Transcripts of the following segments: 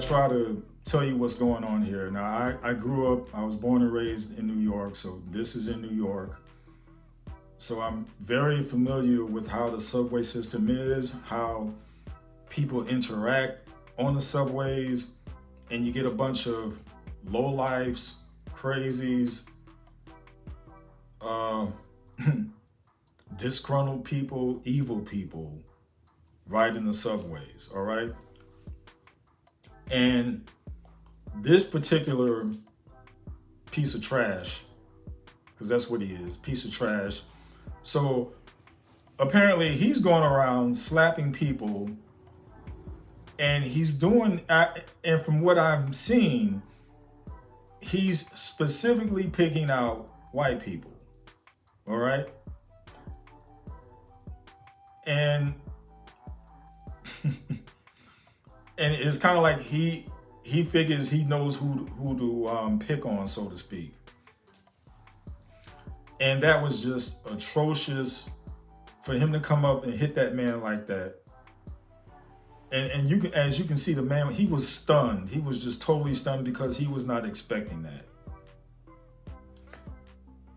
try to tell you what's going on here. Now, I grew up, I was born and raised in New York, so this is in New York. So I'm very familiar with how the subway system is, how people interact on the subways, and you get a bunch of lowlifes, crazies, uh, disgruntled people, evil people riding the subways, all right? And this particular piece of trash, because that's what he is, piece of trash. So apparently he's going around slapping people, and he's doing, and from what I'm seeing, he's specifically picking out white people, all right? And and it's kind of like he figures he knows who to pick on, so to speak. And that was just atrocious for him to come up and hit that man like that. And you can, as you can see, the man, he was stunned. He was just totally stunned because he was not expecting that.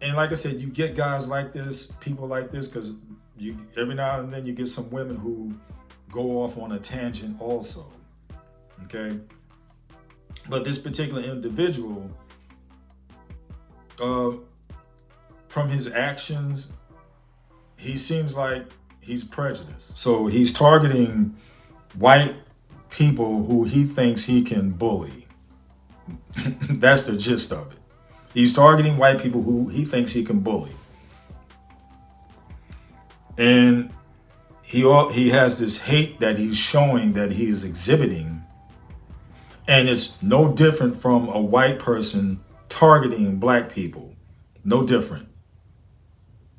And like I said, you get guys like this, people like this, because you every now and then you get some women who go off on a tangent also. Okay? But this particular individual, from his actions, he seems like he's prejudiced. So he's targeting white people who he thinks he can bully. That's the gist of it. He's targeting white people who he thinks he can bully. And he has this hate that he's showing, that he is exhibiting. And it's no different from a white person targeting black people. No different.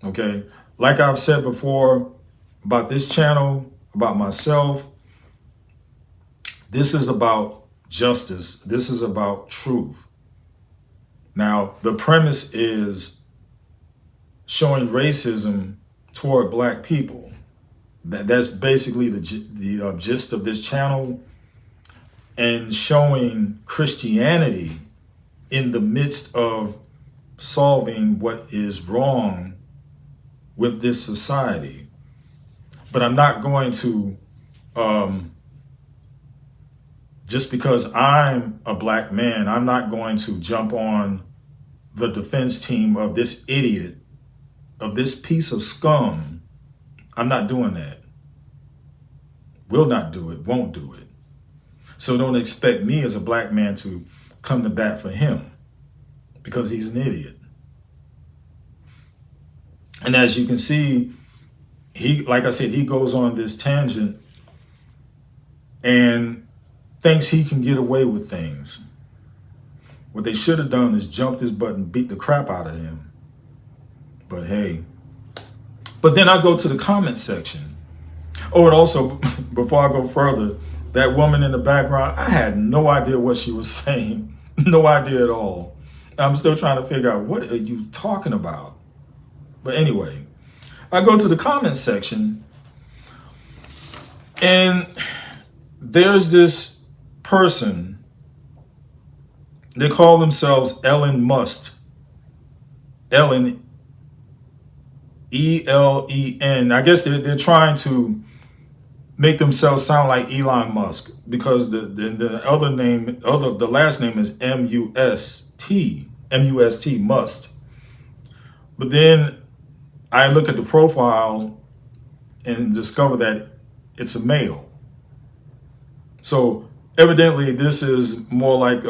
Okay? Like I've said before about this channel, about myself, this is about justice. This is about truth. Now, the premise is showing racism toward black people. That's basically the gist of this channel, and showing Christianity in the midst of solving what is wrong with this society. But I'm not going to, just because I'm a black man, I'm not going to jump on the defense team of this idiot, of this piece of scum. I'm not doing that. Will not do it, won't do it. So don't expect me as a black man to come to bat for him, because he's an idiot. And as you can see, like I said, he goes on this tangent and thinks he can get away with things. What they should have done is jumped his butt and beat the crap out of him. But hey. But then I go to the comment section. Oh, and also, before I go further, that woman in the background, I had no idea what she was saying. No idea at all. I'm still trying to figure out, what are you talking about? But anyway, I go to the comment section, and there's this person, they call themselves Ellen Must. Ellen, E-L-E-N. I guess they're trying to make themselves sound like Elon Musk, because the other name, the last name is M-U-S-T, Must. But then I look at the profile and discover that it's a male. So evidently this is more like, they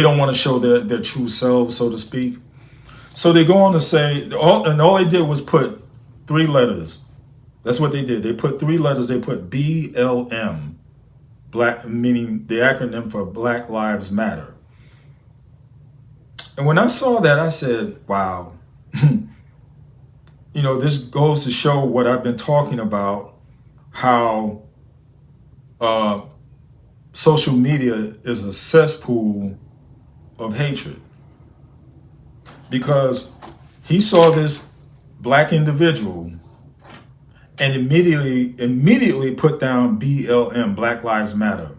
don't want to show their true selves, so to speak. So they go on to say, all they did was put 3 letters. That's what they did. They put 3 letters. They put BLM, black, meaning the acronym for Black Lives Matter. And when I saw that, I said, wow, this goes to show what I've been talking about, how social media is a cesspool of hatred. Because he saw this black individual and immediately put down BLM, Black Lives Matter.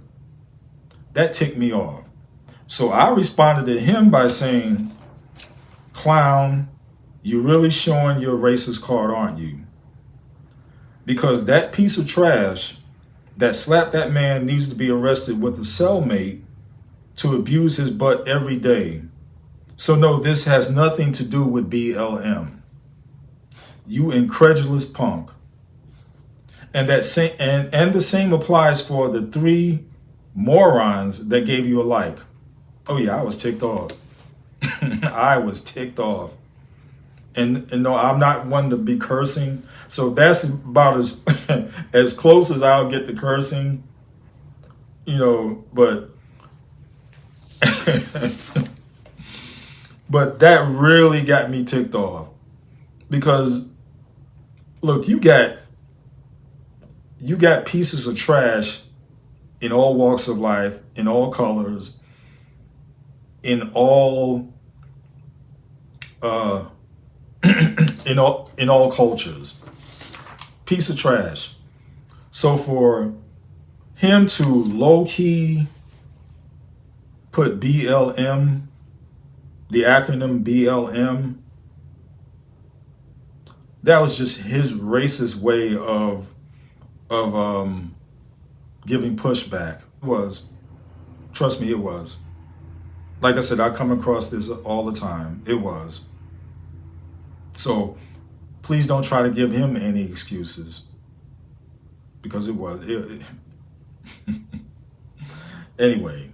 That ticked me off. So I responded to him by saying, clown, you're really showing your racist card, aren't you? Because that piece of trash that slapped that man needs to be arrested with a cellmate to abuse his butt every day. So no, this has nothing to do with BLM. You incredulous punk. And that same and the same applies for the 3 morons that gave you a like. Oh yeah, I was ticked off. I was ticked off. And no, I'm not one to be cursing. So that's about as as close as I'll get to cursing. But but that really got me ticked off. Because look, you got pieces of trash in all walks of life, in all colors, in all in all cultures. Piece of trash. So for him to low-key put BLM, the acronym BLM, that was just his racist way of giving pushback. It was. Trust me, it was. Like I said, I come across this all the time. It was. So please don't try to give him any excuses, because it was. Anyway.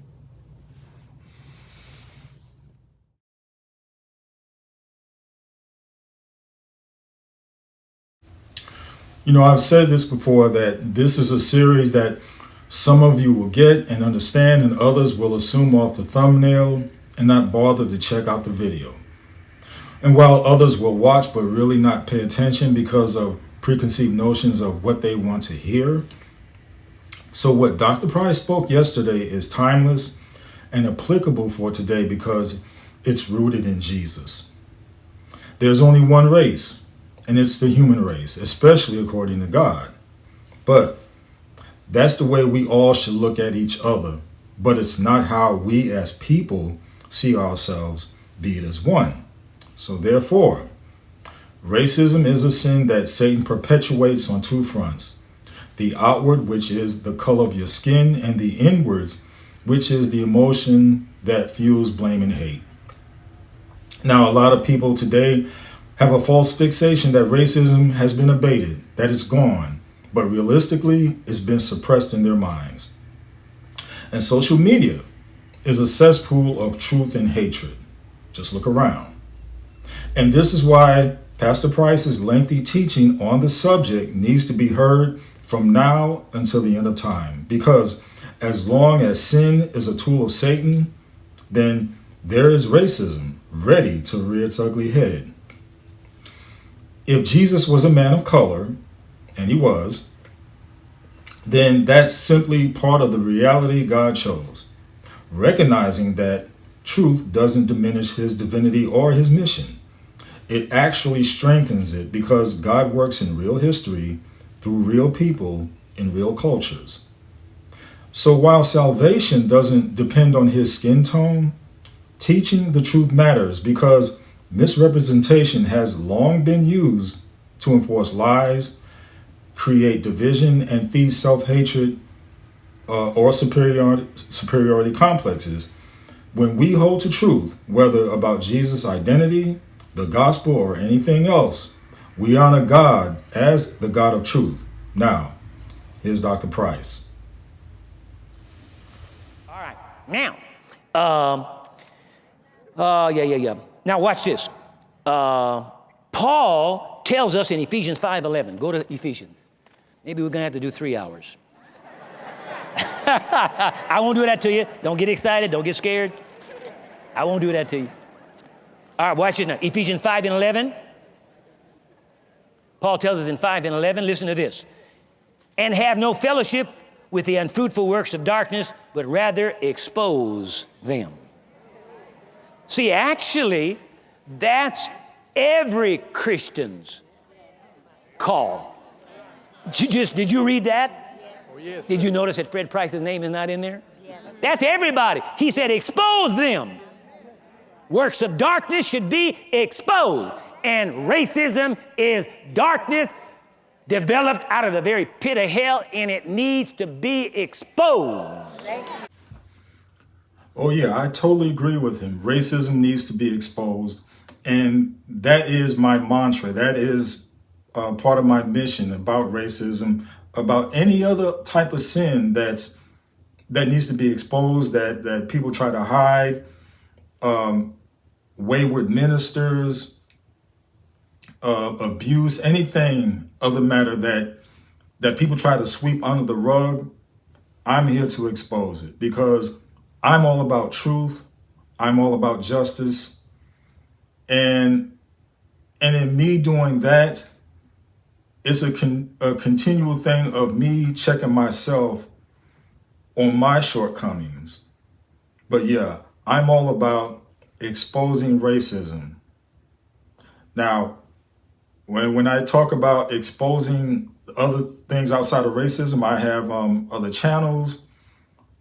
I've said this before, that this is a series that some of you will get and understand, and others will assume off the thumbnail and not bother to check out the video. And while others will watch but really not pay attention because of preconceived notions of what they want to hear. So what Dr. Price spoke yesterday is timeless and applicable for today because it's rooted in Jesus. There's only one race, and it's the human race, especially according to God. But that's the way we all should look at each other. But it's not how we as people see ourselves, be it as one. So therefore, racism is a sin that Satan perpetuates on 2 fronts. The outward, which is the color of your skin, and the inwards, which is the emotion that fuels blame and hate. Now, a lot of people today have a false fixation that racism has been abated, that it's gone, but realistically, it's been suppressed in their minds. And social media is a cesspool of truth and hatred. Just look around. And this is why Pastor Price's lengthy teaching on the subject needs to be heard from now until the end of time. Because as long as sin is a tool of Satan, then there is racism ready to rear its ugly head. If Jesus was a man of color, and he was, then that's simply part of the reality God chose, recognizing that truth doesn't diminish his divinity or his mission. It actually strengthens it because God works in real history through real people in real cultures. So while salvation doesn't depend on his skin tone, teaching the truth matters because misrepresentation has long been used to enforce lies, create division, and feed self-hatred or superiority complexes. When we hold to truth, whether about Jesus' identity, the gospel, or anything else, we honor God as the God of truth. Now, here's Dr. Price. All right. Now, yeah. Now watch this. Paul tells us in Ephesians 5:11. Go to Ephesians. Maybe we're going to have to do 3 hours. I won't do that to you. Don't get excited. Don't get scared. I won't do that to you. All right, watch this now. Ephesians 5:11. Paul tells us in 5:11, listen to this. And have no fellowship with the unfruitful works of darkness, but rather expose them. See, actually, that's every Christian's call. Did you read that? Oh, yes. Did you notice that Fred Price's name is not in there? Yes. That's everybody. He said, expose them. Works of darkness should be exposed. And racism is darkness developed out of the very pit of hell, and it needs to be exposed. Oh, yeah, I totally agree with him. Racism needs to be exposed. And that is my mantra. That is part of my mission about racism, about any other type of sin that needs to be exposed, that people try to hide, wayward ministers, abuse, anything of the matter that people try to sweep under the rug. I'm here to expose it because I'm all about truth. I'm all about justice. And in me doing that, it's a continual thing of me checking myself on my shortcomings. But yeah, I'm all about exposing racism. Now, when I talk about exposing other things outside of racism, I have other channels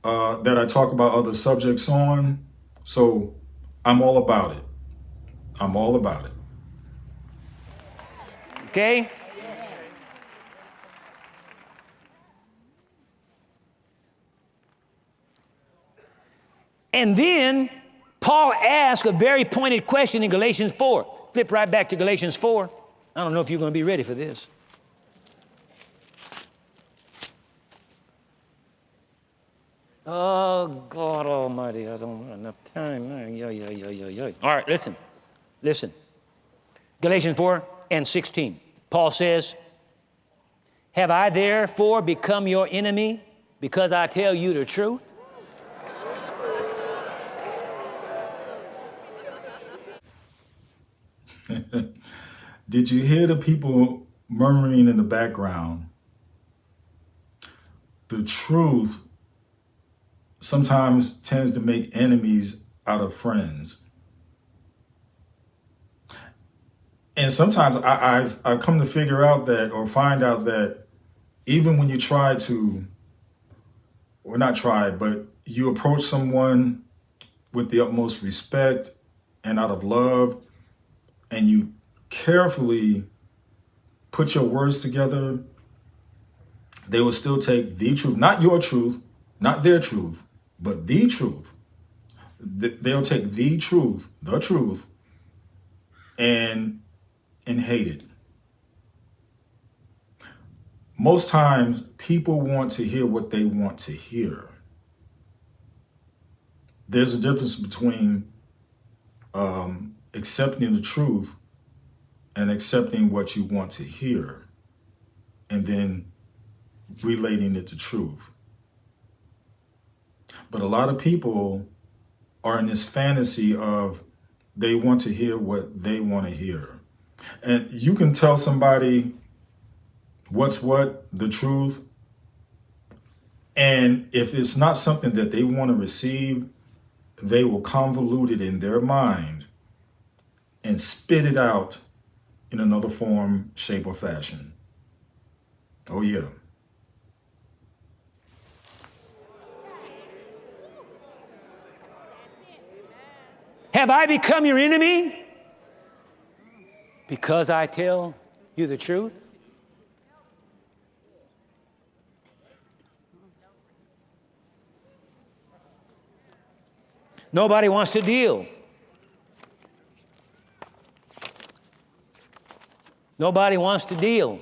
that I talk about other subjects on. So I'm all about it. I'm all about it. Okay? And then Paul asked a very pointed question in Galatians 4. Flip right back to Galatians 4. I don't know if you're going to be ready for this. Oh, God Almighty, I don't have enough time. All right, listen. Galatians 4:16. Paul says, have I therefore become your enemy because I tell you the truth? Did you hear the people murmuring in the background? The truth sometimes tends to make enemies out of friends. And sometimes I've come to figure out that, or find out that, even when you try to, or not try, but you approach someone with the utmost respect and out of love, and you carefully put your words together, they will still take the truth, not your truth, not their truth, but the truth. They'll take the truth, and hate it. Most times, people want to hear what they want to hear. There's a difference between accepting the truth and accepting what you want to hear, and then relating it to truth. But a lot of people are in this fantasy of they want to hear what they want to hear. And you can tell somebody what's what, the truth, and if it's not something that they want to receive, they will convolute it in their mind and spit it out in another form, shape, or fashion. Oh, yeah. Have I become your enemy because I tell you the truth? Nobody wants to deal. Nobody wants to deal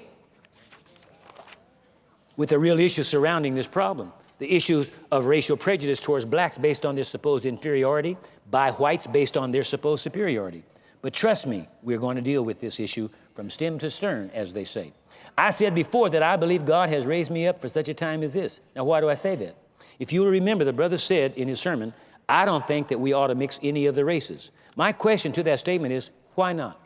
with the real issues surrounding this problem. The issues of racial prejudice towards blacks based on their supposed inferiority, by whites based on their supposed superiority. But trust me, we're going to deal with this issue from stem to stern, as they say. I said before that I believe God has raised me up for such a time as this. Now, why do I say that? If you will remember, the brother said in his sermon, I don't think that we ought to mix any of the races. My question to that statement is, why not?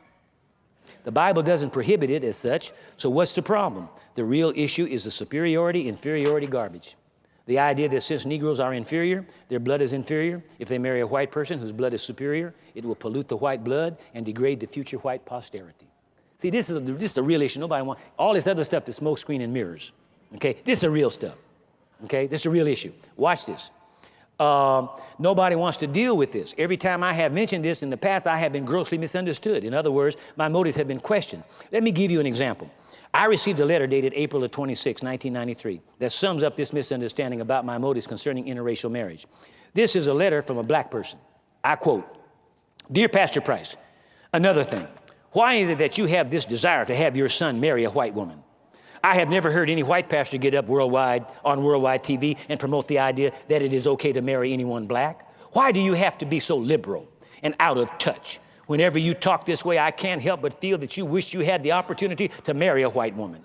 The Bible doesn't prohibit it as such, so what's the problem? The real issue is the superiority, inferiority garbage. The idea that since Negroes are inferior, their blood is inferior. If they marry a white person whose blood is superior, it will pollute the white blood and degrade the future white posterity. See, this is the real issue. Nobody wants, all this other stuff is smoke screen and mirrors. Okay, this is the real stuff. Okay, this is a real issue. Watch this. Nobody wants to deal with this. Every time I have mentioned this in the past, I have been grossly misunderstood. In other words, my motives have been questioned. Let me give you an example. I received a letter dated April the 26th, 1993, that sums up this misunderstanding about my motives concerning interracial marriage. This is a letter from a black person. I quote, "Dear Pastor Price, another thing. Why is it that you have this desire to have your son marry a white woman? I have never heard any white pastor get up on worldwide TV and promote the idea that it is okay to marry anyone black. Why do you have to be so liberal and out of touch? Whenever you talk this way, I can't help but feel that you wish you had the opportunity to marry a white woman.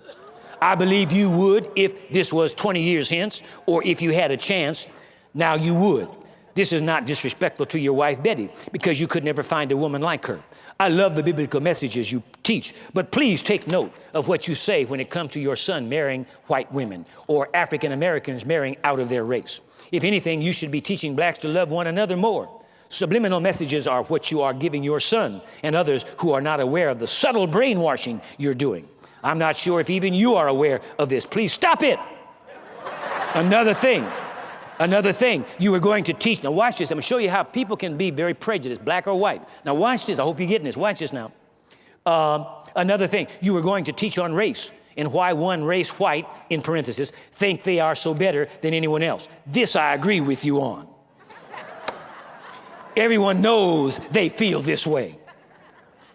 I believe you would if this was 20 years hence, or if you had a chance, now you would. This is not disrespectful to your wife, Betty, because you could never find a woman like her. I love the biblical messages you teach, but please take note of what you say when it comes to your son marrying white women or African Americans marrying out of their race. If anything, you should be teaching blacks to love one another more. Subliminal messages are what you are giving your son and others who are not aware of the subtle brainwashing you're doing. I'm not sure if even you are aware of this. Please stop it." Another thing, you were going to teach. Now watch this. I'm going to show you how people can be very prejudiced, black or white. Now watch this. I hope you're getting this. Watch this now. Another thing, you were going to teach on race and why one race, white, in parentheses, think they are so better than anyone else. This I agree with you on. Everyone knows they feel this way.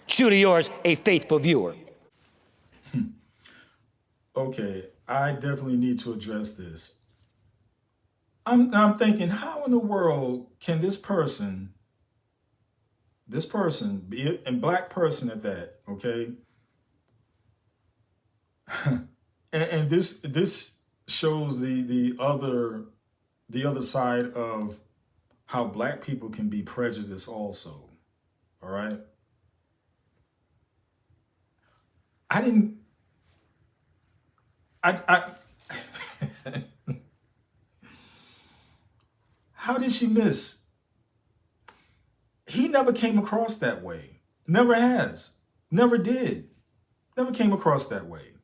Truly yours, a faithful viewer. Okay, I definitely need to address this. I'm thinking, how in the world can this person, be a black person at that, okay? and this shows the other side of how black people can be prejudiced also. All right. How did she miss? He never came across that way. Never has. Never did. Never came across that way.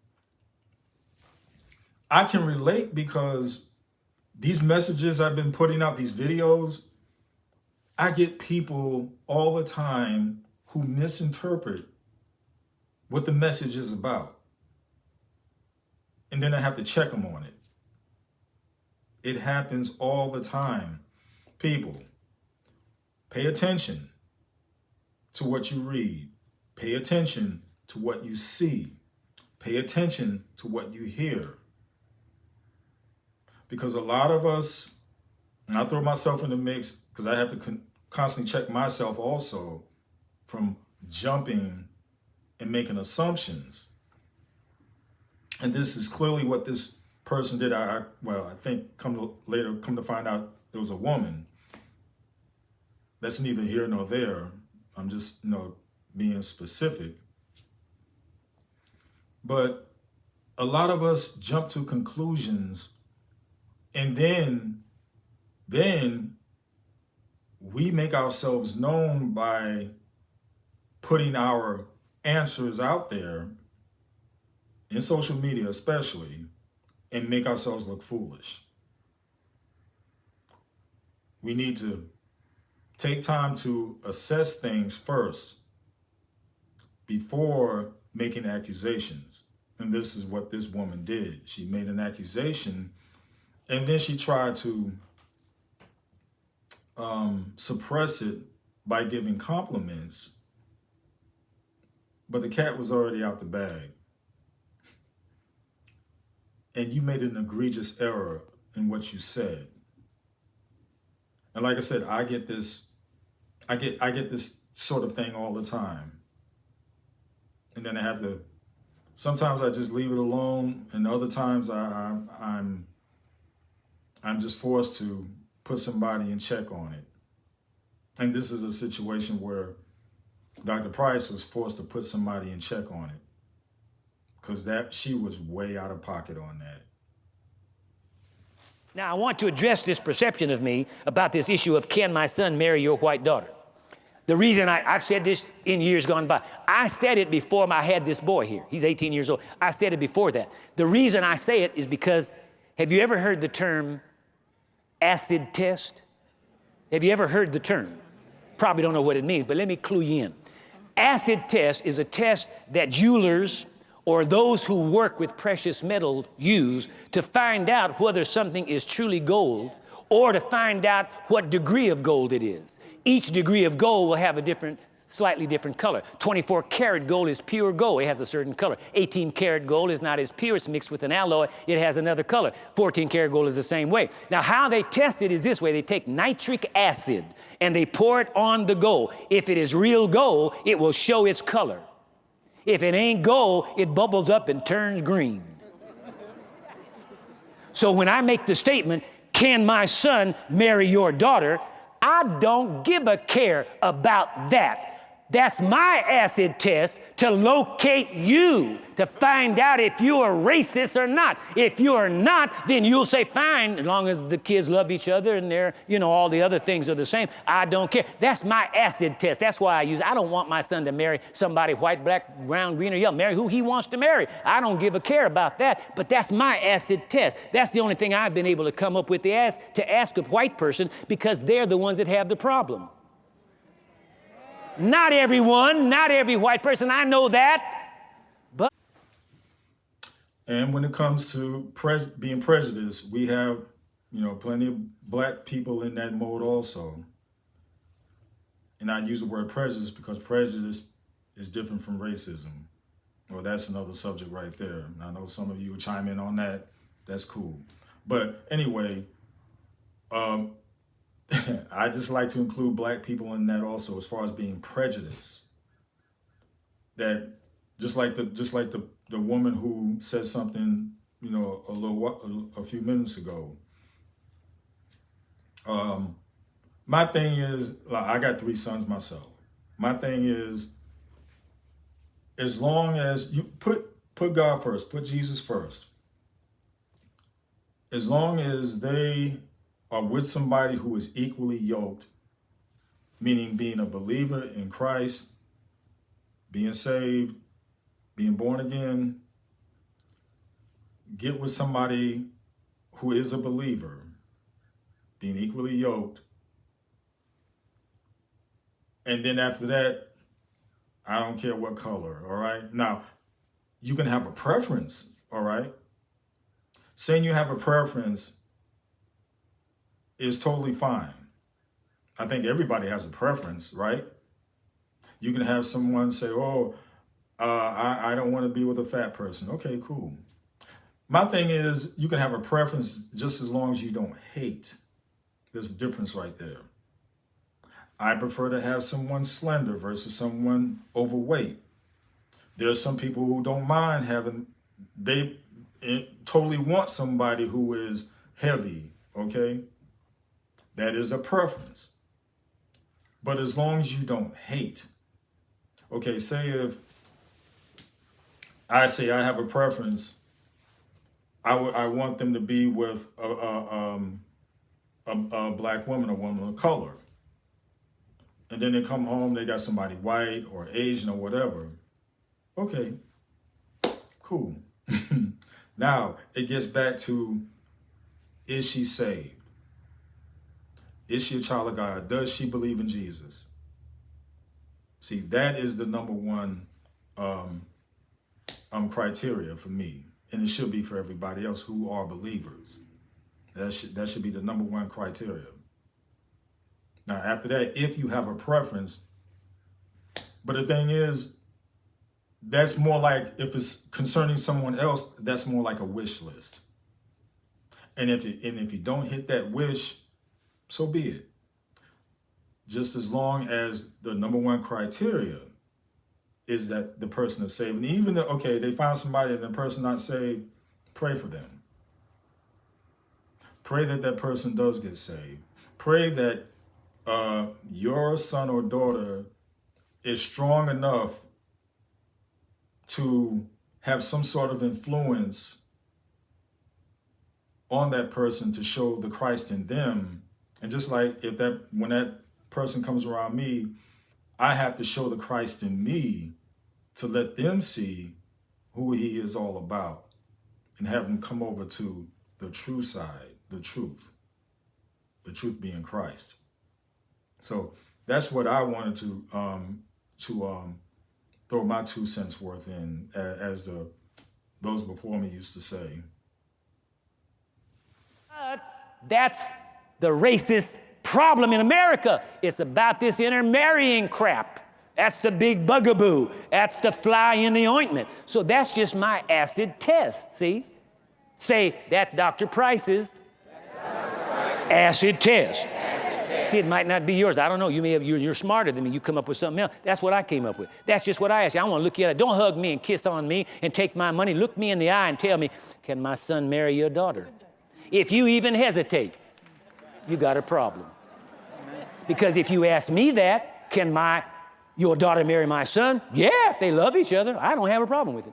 I can relate because these messages I've been putting out, these videos, I get people all the time who misinterpret what the message is about. And then I have to check them on it. It happens all the time. People, pay attention to what you read. Pay attention to what you see. Pay attention to what you hear. Because a lot of us, and I throw myself in the mix because I have to constantly check myself also from jumping and making assumptions. And this is clearly what this person did. I think come to find out it was a woman. That's neither here nor there. I'm just, being specific. But a lot of us jump to conclusions, and then we make ourselves known by putting our answers out there in social media especially, and make ourselves look foolish. We need to take time to assess things first before making accusations. And this is what this woman did. She made an accusation, and then she tried to suppress it by giving compliments, but the cat was already out the bag. And you made an egregious error in what you said. And like I said, I get this sort of thing all the time. And then I have to, sometimes I just leave it alone, and other times I'm just forced to put somebody in check on it. And this is a situation where Dr. Price was forced to put somebody in check on it, because she was way out of pocket on that. Now, I want to address this perception of me about this issue of, can my son marry your white daughter? The reason I've said this in years gone by, I said it before I had this boy here. He's 18 years old. I said it before that. The reason I say it is because, have you ever heard the term acid test? Have you ever heard the term? Probably don't know what it means, but let me clue you in. Acid test is a test that jewelers or those who work with precious metal use to find out whether something is truly gold or to find out what degree of gold it is. Each degree of gold will have a slightly different color. 24 karat gold is pure gold. It has a certain color. 18 karat gold is not as pure. It's mixed with an alloy. It has another color. 14 karat gold is the same way. Now, how they test it is this way. They take nitric acid and they pour it on the gold. If it is real gold, it will show its color. If it ain't gold, it bubbles up and turns green. So when I make the statement, can my son marry your daughter? I don't give a care about that. That's my acid test to locate you, to find out if you are racist or not. If you are not, then you'll say, fine, as long as the kids love each other and they're, all the other things are the same. I don't care. That's my acid test. That's why I use it. I don't want my son to marry somebody white, black, brown, green, or yellow. Marry who he wants to marry. I don't give a care about that, but that's my acid test. That's the only thing I've been able to come up with to ask a white person, because they're the ones that have the problem. Not everyone, not every white person, I know that, but. And when it comes to being prejudiced, we have, plenty of black people in that mode also. And I use the word prejudice because prejudice is different from racism. Well, that's another subject right there. And I know some of you will chime in on that. That's cool. But anyway, I just like to include black people in that also, as far as being prejudiced. That just like the woman who said something, a few minutes ago. My thing is, I got 3 sons myself. My thing is, as long as you put God first, put Jesus first, as long as they are with somebody who is equally yoked, meaning being a believer in Christ, being saved, being born again, get with somebody who is a believer, being equally yoked. And then after that, I don't care what color, all right? Now, you can have a preference, all right? Saying you have a preference is totally fine. I think everybody has a preference, right? You can have someone say, I don't want to be with a fat person. Okay, cool. My thing is, you can have a preference just as long as you don't hate. There's a difference right there. I prefer to have someone slender versus someone overweight. There's some people who don't mind they totally want somebody who is heavy, okay? That is a preference. But as long as you don't hate. Okay, say if I say I have a preference, I want them to be with a black woman, a woman of color. And then they come home, they got somebody white or Asian or whatever. Okay, cool. Now, it gets back to, is she saved? Is she a child of God? Does she believe in Jesus? See, that is the number one criteria for me. And it should be for everybody else who are believers. That should be the number one criteria. Now, after that, if you have a preference, but the thing is, that's more like, if it's concerning someone else, that's more like a wish list. And if you don't hit that wish, so be it. Just as long as the number one criteria is that the person is saved. And even though, okay, they found somebody and the person not saved, pray for them. Pray that that person does get saved. Pray that your son or daughter is strong enough to have some sort of influence on that person to show the Christ in them. And just like when that person comes around me, I have to show the Christ in me to let them see who he is all about and have them come over to the true side, the truth being Christ. So that's what I wanted to throw my 2 cents worth in, as those before me used to say. That's the racist problem in America. It's about this intermarrying crap. That's the big bugaboo. That's the fly in the ointment. So that's just my acid test, see? Say, that's Dr. Price's acid test. See, it might not be yours. I don't know. You may have, you're smarter than me. You come up with something else. That's what I came up with. That's just what I asked you. I want to look you at it. Don't hug me and kiss on me and take my money. Look me in the eye and tell me, can my son marry your daughter? If you even hesitate, you got a problem. Because if you ask me that, can your daughter marry my son? Yeah, if they love each other, I don't have a problem with it.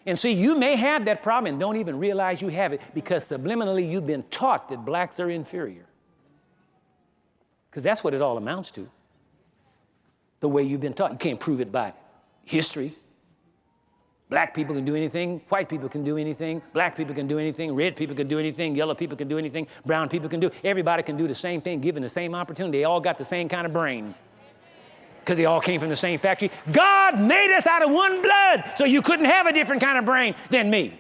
And see, you may have that problem and don't even realize you have it because subliminally you've been taught that blacks are inferior. Because that's what it all amounts to. The way you've been taught. You can't prove it by history. Black people can do anything, white people can do anything, black people can do anything, red people can do anything, yellow people can do anything, brown people can do, everybody can do the same thing given the same opportunity. They all got the same kind of brain because they all came from the same factory. God made us out of one blood, so you couldn't have a different kind of brain than me.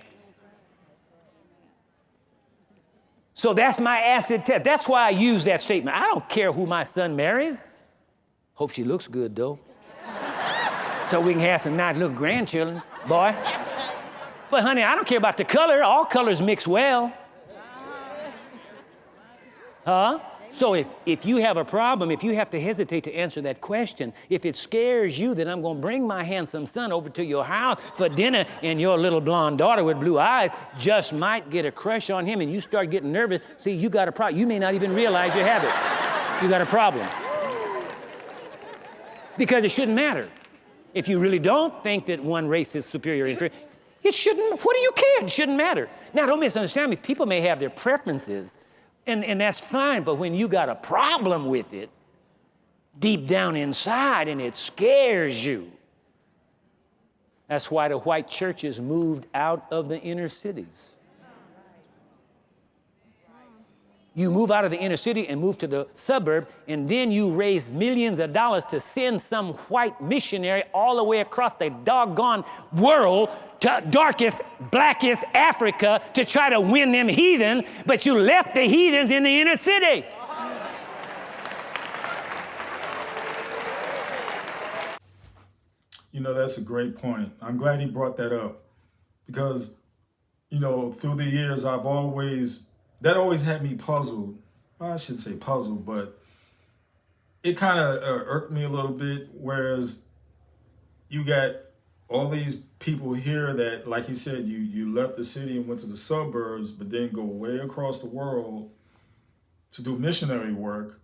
So that's my acid test. That's why I use that statement. I don't care who my son marries. Hope she looks good, though. So we can have some nice little grandchildren, boy. But honey, I don't care about the color. All colors mix well. Huh? So if you have a problem, if you have to hesitate to answer that question, if it scares you that I'm going to bring my handsome son over to your house for dinner and your little blonde daughter with blue eyes just might get a crush on him and you start getting nervous, see, you got a problem. You may not even realize you have it. You got a problem. Because it shouldn't matter. If you really don't think that one race is superior or inferior, it shouldn't, what do you care? It shouldn't matter. Now, don't misunderstand me. People may have their preferences, and that's fine, but when you got a problem with it, deep down inside, and it scares you, that's why the white churches moved out of the inner cities. You move out of the inner city and move to the suburb, and then you raise millions of dollars to send some white missionary all the way across the doggone world to darkest, blackest Africa to try to win them heathen, but you left the heathens in the inner city. You know, that's a great point. I'm glad he brought that up because, you know, through the years, that always had me puzzled. Well, I shouldn't say puzzled, but it kind of irked me a little bit. Whereas you got all these people here that, like you said, you left the city and went to the suburbs, but then go way across the world to do missionary work.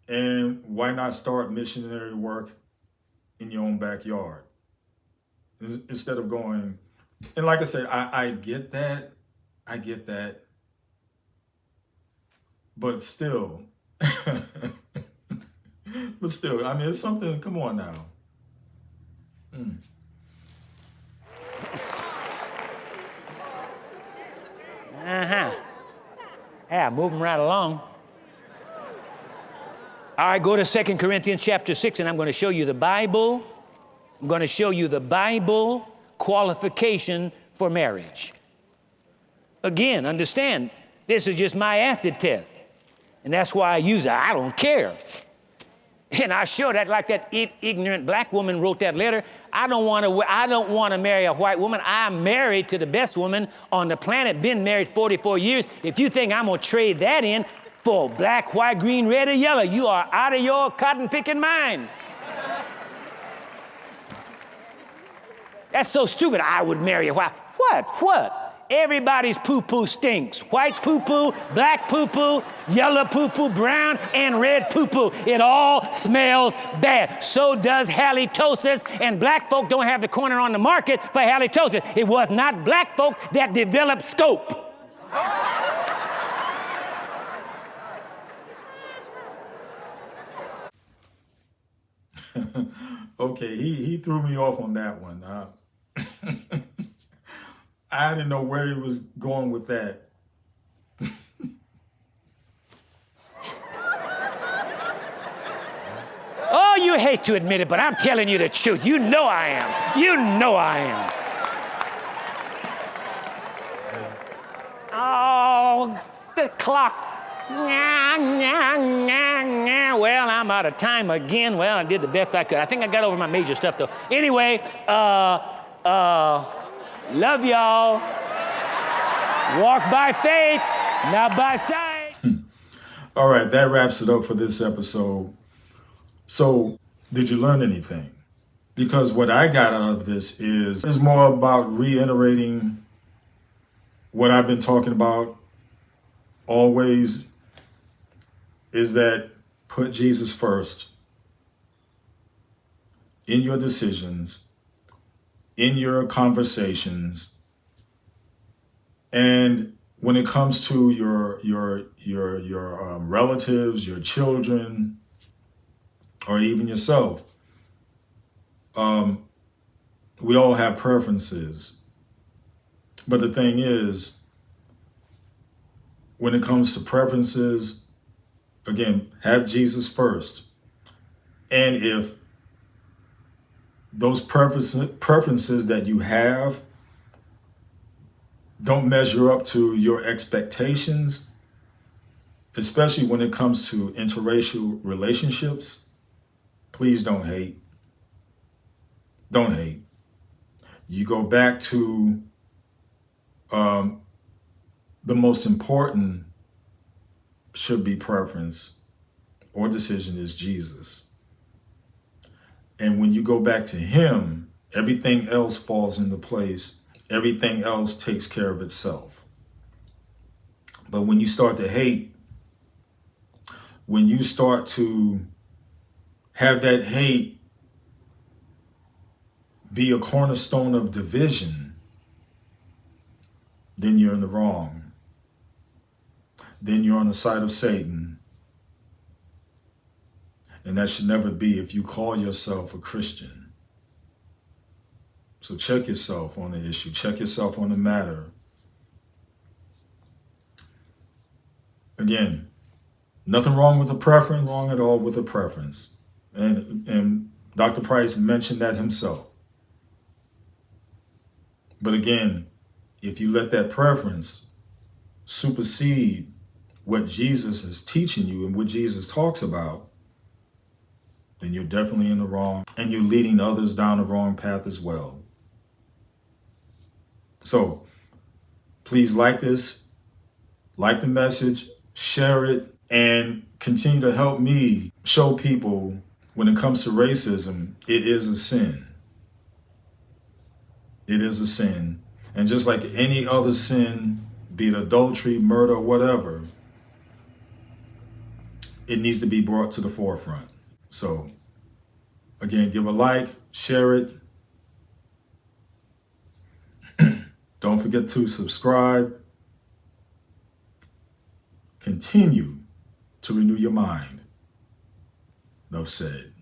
And why not start missionary work in your own backyard instead of going? And like I said, I get that. But still, I mean, it's something, come on now. Yeah, moving right along. All right, go to 2 Corinthians chapter 6, and I'm going to show you the Bible. I'm going to show you the Bible qualification for marriage. Again, understand, this is just my acid test. And that's why I use it. I don't care. And I show that like that ignorant black woman wrote that letter. I don't want to marry a white woman. I'm married to the best woman on the planet, been married 44 years. If you think I'm going to trade that in for black, white, green, red, or yellow, you are out of your cotton-picking mind. That's so stupid. I would marry a white. What? Everybody's poo-poo stinks. White poo-poo, black poo-poo, yellow poo-poo, brown and red poo-poo. It all smells bad. So does halitosis, and black folk don't have the corner on the market for halitosis. It was not black folk that developed scope. Okay, he threw me off on that one. I didn't know where he was going with that. Oh, you hate to admit it, but I'm telling you the truth. You know I am. You know I am. Oh, the clock. Well, I'm out of time again. Well, I did the best I could. I think I got over my major stuff, though. Anyway, love y'all. Walk by faith, not by sight. All right, that wraps it up for this episode. So, did you learn anything? Because what I got out of this is more about reiterating what I've been talking about always, is that put Jesus first in your decisions, in your conversations, and when it comes to your relatives, your children, or even yourself. We all have preferences. But the thing is, when it comes to preferences, again, have Jesus first. And if those preferences that you have don't measure up to your expectations, especially when it comes to interracial relationships, please don't hate. Don't hate. You go back to the most important should be preference or decision is Jesus. And when you go back to him, everything else falls into place. Everything else takes care of itself. But when you start to hate, when you start to have that hate be a cornerstone of division, then you're in the wrong. Then you're on the side of Satan. And that should never be if you call yourself a Christian. So check yourself on the issue. Check yourself on the matter. Again, nothing wrong with a preference, wrong at all with a preference. And Dr. Price mentioned that himself. But again, if you let that preference supersede what Jesus is teaching you and what Jesus talks about, then you're definitely in the wrong, and you're leading others down the wrong path as well. So please like this, like the message, share it, and continue to help me show people when it comes to racism, it is a sin. It is a sin. And just like any other sin, be it adultery, murder, whatever, it needs to be brought to the forefront. So, again, give a like, share it. Don't forget to subscribe. Continue to renew your mind. Enough said.